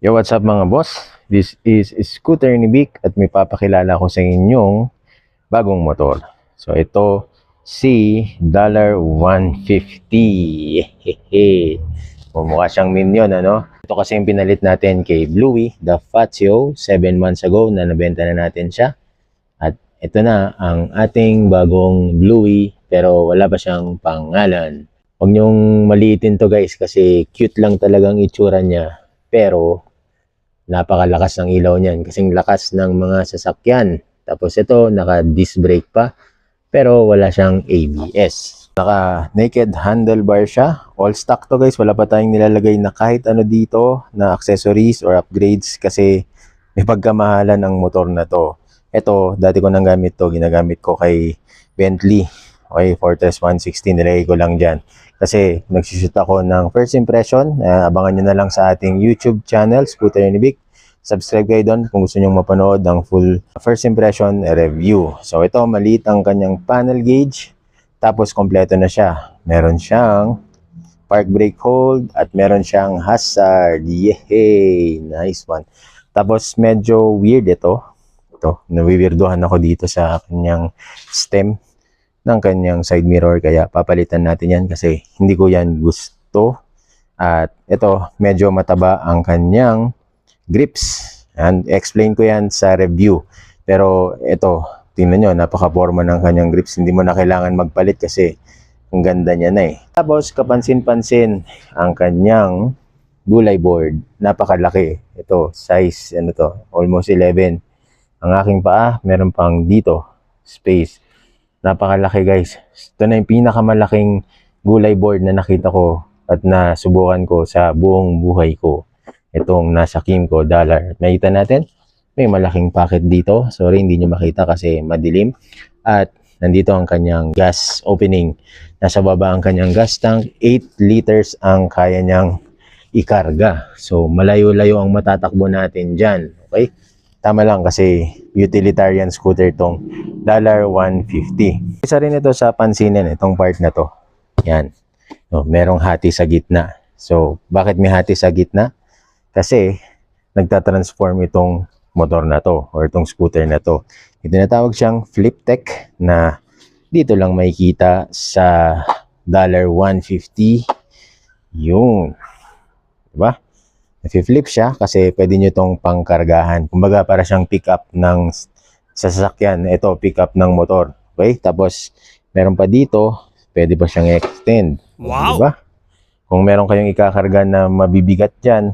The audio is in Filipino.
Yo, what's up mga boss? This is Scooter ni Vic at may papakilala ko sa inyong bagong motor. So ito si $150. Hehehe. Mumukha siyang minion, ano? Ito kasi yung pinalit natin kay Bluey, the Fazio, 7 months ago na nabenta na natin siya. At ito na ang ating bagong Bluey pero wala pa siyang pangalan. Huwag niyong maliitin to guys kasi cute lang talagang itsura niya. Pero napakalakas ng ilaw niyan kasing lakas ng mga sasakyan. Tapos ito naka-disc brake pa pero wala siyang ABS. Naka naked handlebar siya. All stock to guys. Wala pa tayong nilalagay na kahit ano dito na accessories or upgrades kasi may pagkamahalan ang motor na to. Ito, dati ko nang gamit to. Ginagamit ko kay Bentley. Okay, Fortress 160 nilagay ko lang dyan. Kasi nagsushoot ako ng first impression. Abangan nyo na lang sa ating YouTube channel, Scooter ni Vic. Subscribe kayo doon kung gusto nyo mapanood ng full first impression review. So ito, maliit ang kanyang panel gauge. Tapos kompleto na siya. Meron siyang park brake hold at meron siyang hazard. Yehey! Nice one. Tapos medyo weird ito. Ito, nawiwirduhan ako dito sa kanyang stem ng kanyang side mirror. Kaya papalitan natin yan kasi hindi ko yan gusto. At ito, medyo mataba ang kanyang grips. And explain ko yan sa review. Pero ito, tingnan nyo, napaka-forma ng kanyang grips. Hindi mo na kailangan magpalit kasi ang ganda niya na eh. Tapos, kapansin-pansin ang kanyang gulay board. Napakalaki. Ito, size, ano to, almost 11. Ang aking paa, meron pang dito, space. Napakalaki guys. Ito na yung pinakamalaking gulay board na nakita ko at nasubukan ko sa buong buhay ko. Itong nasa Kimco dollar. Nakita natin, may malaking packet dito. Sorry, hindi nyo makita kasi madilim. At nandito ang kanyang gas opening. Nasa baba ang kanyang gas tank. 8 liters ang kaya niyang ikarga. So, malayo-layo ang matatakbo natin dyan. Okay? Tama lang kasi utilitarian scooter tong $150. Isa rin ito sa pansinin, itong part na to. Yan. So, merong hati sa gitna. So, bakit may hati sa gitna? Kasi nagtatransform itong motor na to or itong scooter na to. Ito natawag siyang flip tech na dito lang makikita sa $150. Yun. Diba? Nafi-flip siya kasi pwede nyo itong pangkargahan. Kumbaga para siyang pick up ng sasakyan. Ito, pick up ng motor. Okay? Tapos, meron pa dito, pwede pa siyang extend. Wow! Diba? Kung meron kayong ikakarga na mabibigat dyan,